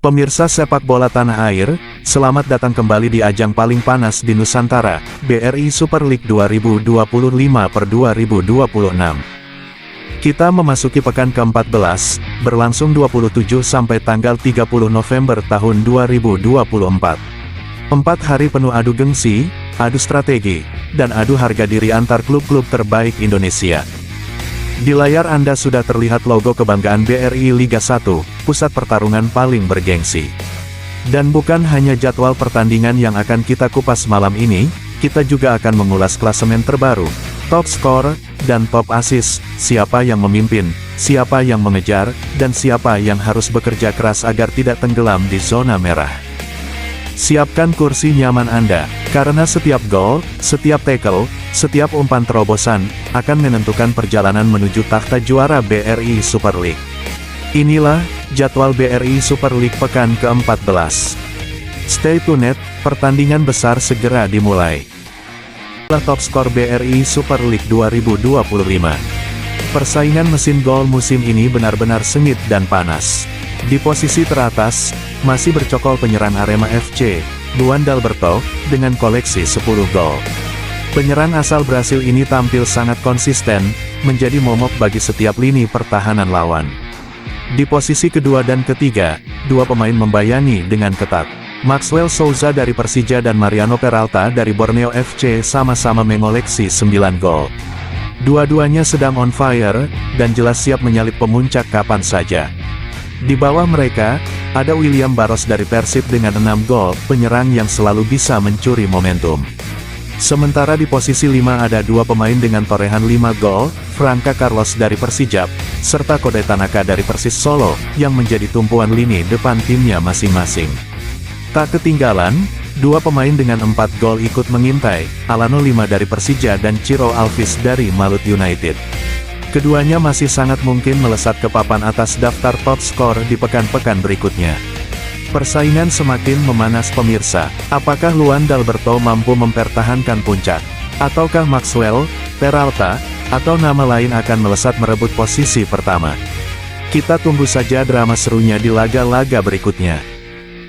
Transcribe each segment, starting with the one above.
Pemirsa sepak bola tanah air, selamat datang kembali di ajang paling panas di Nusantara, BRI Super League 2025/2026. Kita memasuki pekan ke-14, berlangsung 27 sampai tanggal 30 November tahun 2024. 4 hari penuh adu gengsi, adu strategi, dan adu harga diri antar klub-klub terbaik Indonesia. Di layar Anda sudah terlihat logo kebanggaan BRI Liga 1, pusat pertarungan paling bergengsi. Dan bukan hanya jadwal pertandingan yang akan kita kupas malam ini, kita juga akan mengulas klasemen terbaru, top skor, dan top assist, siapa yang memimpin, siapa yang mengejar, dan siapa yang harus bekerja keras agar tidak tenggelam di zona merah. Siapkan kursi nyaman Anda, karena setiap gol, setiap tackle, setiap umpan terobosan, akan menentukan perjalanan menuju takhta juara BRI Super League. Inilah, jadwal BRI Super League pekan ke-14. Stay tuned, pertandingan besar segera dimulai. Top skor BRI Super League 2025. Persaingan mesin gol musim ini benar-benar sengit dan panas. Di posisi teratas, masih bercokol penyerang Arema FC, Luan Dalberto, dengan koleksi 10 gol. Penyerang asal Brasil ini tampil sangat konsisten, menjadi momok bagi setiap lini pertahanan lawan. Di posisi kedua dan ketiga, dua pemain membayangi dengan ketat. Maxwell Souza dari Persija dan Mariano Peralta dari Borneo FC sama-sama mengoleksi 9 gol. Dua-duanya sedang on fire, dan jelas siap menyalip pemuncak kapan saja. Di bawah mereka, ada William Barros dari Persib dengan 6 gol, penyerang yang selalu bisa mencuri momentum. Sementara di posisi 5 ada dua pemain dengan torehan 5 gol, Franca Carlos dari Persijap, serta Kode Tanaka dari Persis Solo, yang menjadi tumpuan lini depan timnya masing-masing. Tak ketinggalan, dua pemain dengan 4 gol ikut mengintai, Alano Lima dari Persija dan Ciro Alvis dari Malut United. Keduanya masih sangat mungkin melesat ke papan atas daftar top skor di pekan-pekan berikutnya. Persaingan semakin memanas pemirsa. Apakah Luan Dalberto mampu mempertahankan puncak? Ataukah Maxwell, Peralta, atau nama lain akan melesat merebut posisi pertama? Kita tunggu saja drama serunya di laga-laga berikutnya.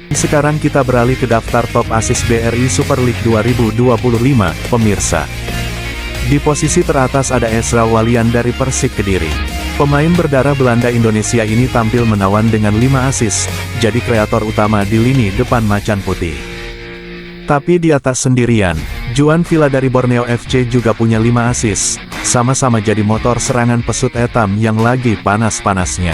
Sekarang kita beralih ke daftar top assist BRI Super League 2025, pemirsa. Di posisi teratas ada Ezra Walian dari Persik Kediri. Pemain berdarah Belanda Indonesia ini tampil menawan dengan 5 assist, jadi kreator utama di lini depan Macan Putih. Tapi di atas sendirian, Juan Villa dari Borneo FC juga punya 5 assist, sama-sama jadi motor serangan pesut etam yang lagi panas-panasnya.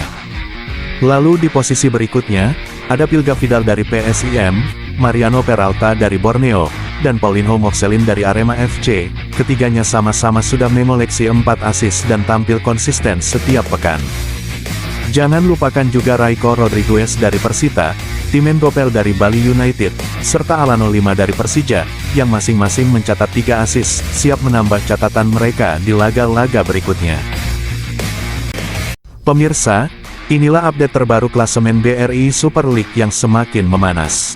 Lalu di posisi berikutnya, ada Pilga Vidal dari PSIM, Mariano Peralta dari Borneo, dan Paulinho Moxelin dari Arema FC, ketiganya sama-sama sudah mengoleksi 4 assist dan tampil konsisten setiap pekan. Jangan lupakan juga Raiko Rodriguez dari Persita, Timen Gopel dari Bali United, serta Alano Lima dari Persija, yang masing-masing mencatat 3 assist, siap menambah catatan mereka di laga-laga berikutnya. Pemirsa, inilah update terbaru klasemen BRI Super League yang semakin memanas.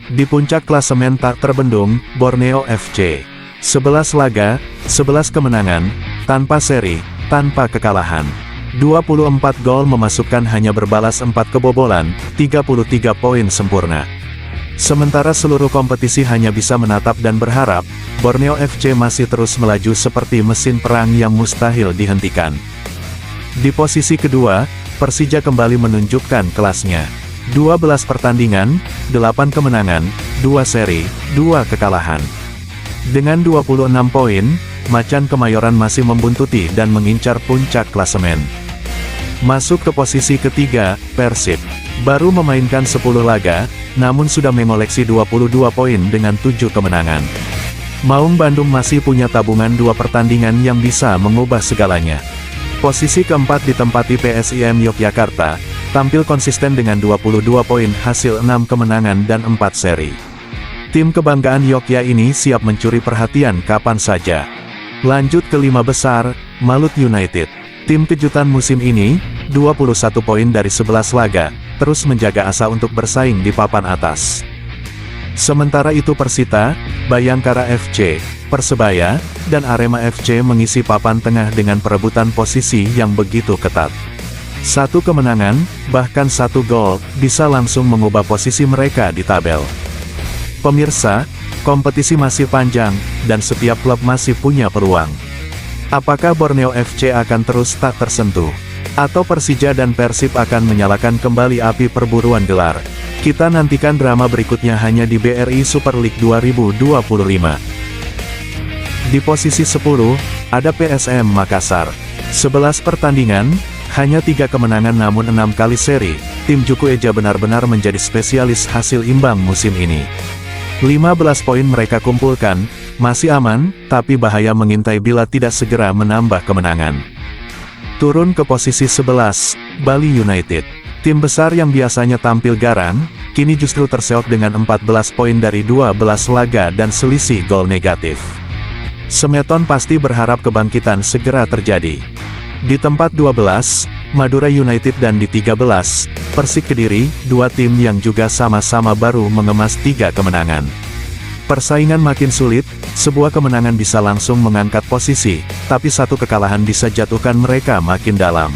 Di puncak klasemen tak terbendung, Borneo FC. 11 laga, 11 kemenangan, tanpa seri, tanpa kekalahan. 24 gol memasukkan hanya berbalas 4 kebobolan, 33 poin sempurna. Sementara seluruh kompetisi hanya bisa menatap dan berharap, Borneo FC masih terus melaju seperti mesin perang yang mustahil dihentikan. Di posisi kedua, Persija kembali menunjukkan kelasnya. 12 pertandingan, 8 kemenangan, 2 seri, 2 kekalahan. Dengan 26 poin, Macan Kemayoran masih membuntuti dan mengincar puncak klasemen. Masuk ke posisi ketiga, Persib. Baru memainkan 10 laga, namun sudah mengoleksi 22 poin dengan 7 kemenangan. Maung Bandung masih punya tabungan 2 pertandingan yang bisa mengubah segalanya. Posisi keempat ditempati PSIM Yogyakarta, tampil konsisten dengan 22 poin hasil 6 kemenangan dan 4 seri. Tim kebanggaan Yogya ini siap mencuri perhatian kapan saja. Lanjut ke 5 besar, Malut United. Tim kejutan musim ini, 21 poin dari 11 laga, terus menjaga asa untuk bersaing di papan atas. Sementara itu Persita, Bayangkara FC, Persebaya, dan Arema FC mengisi papan tengah dengan perebutan posisi yang begitu ketat. Satu kemenangan, bahkan satu gol, bisa langsung mengubah posisi mereka di tabel. Pemirsa, kompetisi masih panjang, dan setiap klub masih punya peluang. Apakah Borneo FC akan terus tak tersentuh? Atau Persija dan Persib akan menyalakan kembali api perburuan gelar? Kita nantikan drama berikutnya hanya di BRI Super League 2025. Di posisi 10, ada PSM Makassar. 11 pertandingan, hanya 3 kemenangan namun 6 kali seri, tim Juku Eja benar-benar menjadi spesialis hasil imbang musim ini. 15 poin mereka kumpulkan, masih aman, tapi bahaya mengintai bila tidak segera menambah kemenangan. Turun ke posisi 11, Bali United. Tim besar yang biasanya tampil garang, kini justru terseok dengan 14 poin dari 12 laga dan selisih gol negatif. Semeton pasti berharap kebangkitan segera terjadi. Di tempat 12, Madura United dan di 13, Persik Kediri, dua tim yang juga sama-sama baru mengemas 3 kemenangan. Persaingan makin sulit, sebuah kemenangan bisa langsung mengangkat posisi, tapi satu kekalahan bisa jatuhkan mereka makin dalam.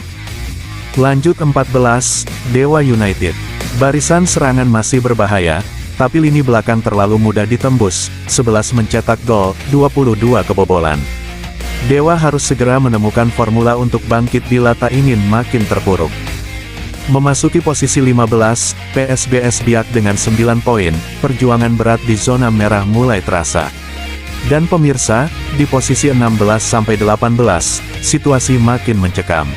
Lanjut 14, Dewa United. Barisan serangan masih berbahaya, tapi lini belakang terlalu mudah ditembus, 11 mencetak gol, 22 kebobolan. Dewa harus segera menemukan formula untuk bangkit bila tak ingin makin terpuruk. Memasuki posisi 15, PSBS Biak dengan 9 poin, perjuangan berat di zona merah mulai terasa. Dan pemirsa, di posisi 16-18, situasi makin mencekam.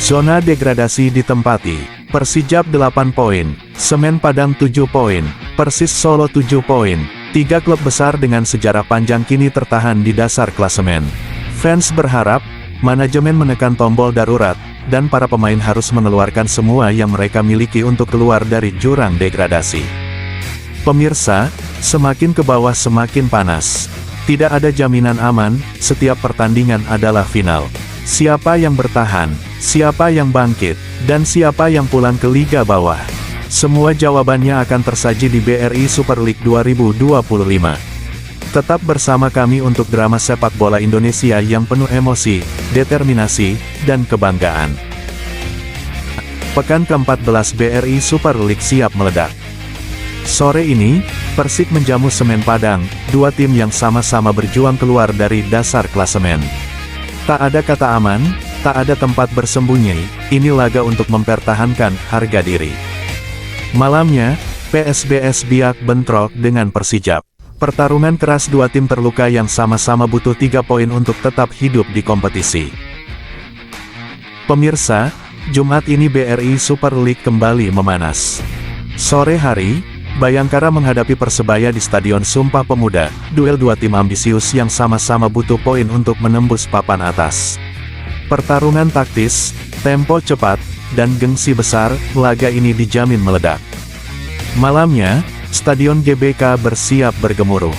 Zona degradasi ditempati, Persijap 8 poin, Semen Padang 7 poin, Persis Solo 7 poin. 3 klub besar dengan sejarah panjang kini tertahan di dasar klasemen. Fans berharap, manajemen menekan tombol darurat, dan para pemain harus mengeluarkan semua yang mereka miliki untuk keluar dari jurang degradasi. Pemirsa, semakin ke bawah semakin panas. Tidak ada jaminan aman, setiap pertandingan adalah final. Siapa yang bertahan, siapa yang bangkit, dan siapa yang pulang ke Liga Bawah? Semua jawabannya akan tersaji di BRI Super League 2025. Tetap bersama kami untuk drama sepak bola Indonesia yang penuh emosi, determinasi, dan kebanggaan. Pekan ke-14 BRI Super League siap meledak. Sore ini, Persik menjamu Semen Padang, dua tim yang sama-sama berjuang keluar dari dasar klasemen. Tak ada kata aman, tak ada tempat bersembunyi, ini laga untuk mempertahankan harga diri. Malamnya, PSBS Biak bentrok dengan Persijap. Pertarungan keras dua tim terluka yang sama-sama butuh 3 poin untuk tetap hidup di kompetisi. Pemirsa, Jumat ini BRI Super League kembali memanas. Sore hari, Bayangkara menghadapi Persebaya di Stadion Sumpah Pemuda, duel dua tim ambisius yang sama-sama butuh poin untuk menembus papan atas. Pertarungan taktis, tempo cepat, dan gengsi besar, laga ini dijamin meledak. Malamnya, Stadion GBK bersiap bergemuruh.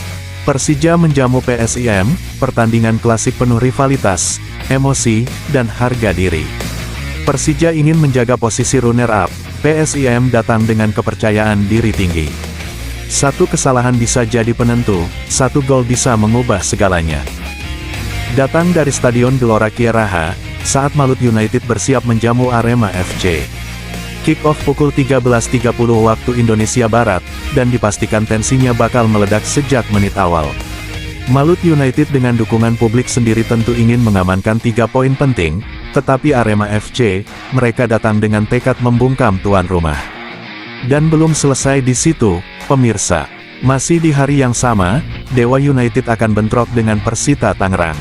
Persija menjamu PSIM, pertandingan klasik penuh rivalitas, emosi, dan harga diri. Persija ingin menjaga posisi runner-up, PSIM datang dengan kepercayaan diri tinggi. Satu kesalahan bisa jadi penentu, satu gol bisa mengubah segalanya. Datang dari Stadion Gelora Kiaraha, saat Malut United bersiap menjamu Arema FC. Kick-off pukul 13.30 waktu Indonesia Barat, dan dipastikan tensinya bakal meledak sejak menit awal. Malut United dengan dukungan publik sendiri tentu ingin mengamankan 3 poin penting, tetapi Arema FC, mereka datang dengan tekad membungkam tuan rumah. Dan belum selesai di situ, pemirsa. Masih di hari yang sama, Dewa United akan bentrok dengan Persita Tangerang.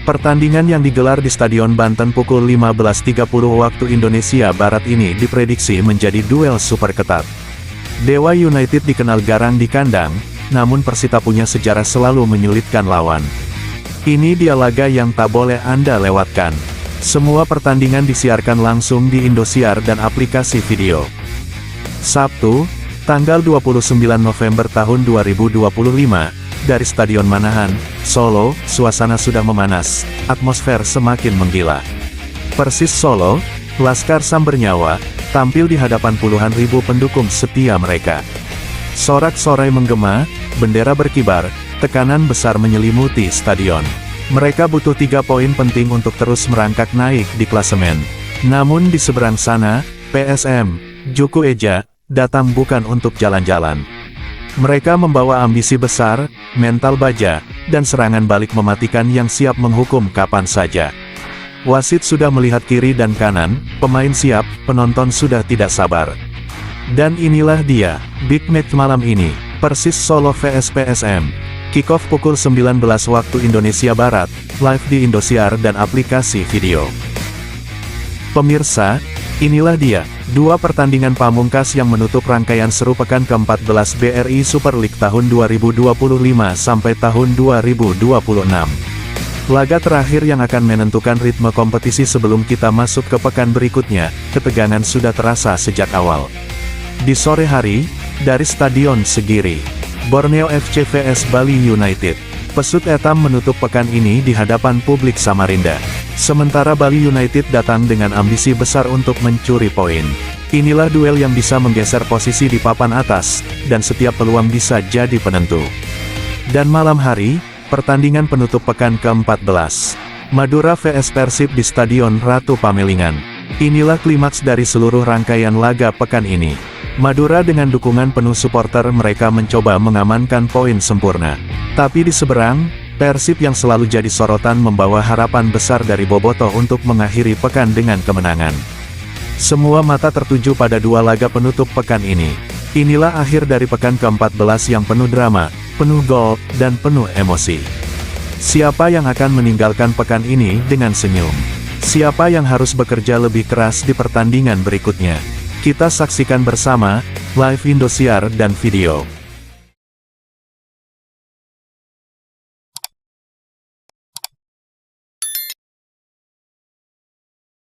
Pertandingan yang digelar di Stadion Banten pukul 15.30 waktu Indonesia Barat ini diprediksi menjadi duel super ketat. Dewa United dikenal garang di kandang, namun Persita punya sejarah selalu menyulitkan lawan. Ini dia laga yang tak boleh Anda lewatkan. Semua pertandingan disiarkan langsung di Indosiar dan aplikasi video. Sabtu, tanggal 29 November tahun 2025, dari Stadion Manahan, Solo, suasana sudah memanas, atmosfer semakin menggila. Persis Solo, Laskar Sambernyawa, tampil di hadapan puluhan ribu pendukung setia mereka. Sorak-sorai menggema, bendera berkibar, tekanan besar menyelimuti stadion. Mereka butuh 3 poin penting untuk terus merangkak naik di klasemen. Namun di seberang sana, PSM, Joko Eja, datang bukan untuk jalan-jalan. Mereka membawa ambisi besar, mental baja, dan serangan balik mematikan yang siap menghukum kapan saja. Wasit sudah melihat kiri dan kanan, pemain siap, penonton sudah tidak sabar. Dan inilah dia, big match malam ini, Persis Solo vs PSM. Kick-off pukul 19 waktu Indonesia Barat, live di Indosiar dan aplikasi video. Pemirsa, inilah dia, dua pertandingan pamungkas yang menutup rangkaian seru pekan ke-14 BRI Super League tahun 2025 sampai tahun 2026. Laga terakhir yang akan menentukan ritme kompetisi sebelum kita masuk ke pekan berikutnya, ketegangan sudah terasa sejak awal. Di sore hari, dari Stadion Segiri, Borneo FC vs Bali United. Pesut Etam menutup pekan ini di hadapan publik Samarinda. Sementara Bali United datang dengan ambisi besar untuk mencuri poin. Inilah duel yang bisa menggeser posisi di papan atas, dan setiap peluang bisa jadi penentu. Dan malam hari, pertandingan penutup pekan ke-14. Madura vs Persib di Stadion Ratu Pamelingan. Inilah klimaks dari seluruh rangkaian laga pekan ini. Madura dengan dukungan penuh supporter mereka mencoba mengamankan poin sempurna. Tapi di seberang, Persib yang selalu jadi sorotan membawa harapan besar dari Bobotoh untuk mengakhiri pekan dengan kemenangan. Semua mata tertuju pada dua laga penutup pekan ini. Inilah akhir dari pekan ke-14 yang penuh drama, penuh gol, dan penuh emosi. Siapa yang akan meninggalkan pekan ini dengan senyum? Siapa yang harus bekerja lebih keras di pertandingan berikutnya? Kita saksikan bersama, live Indosiar dan video.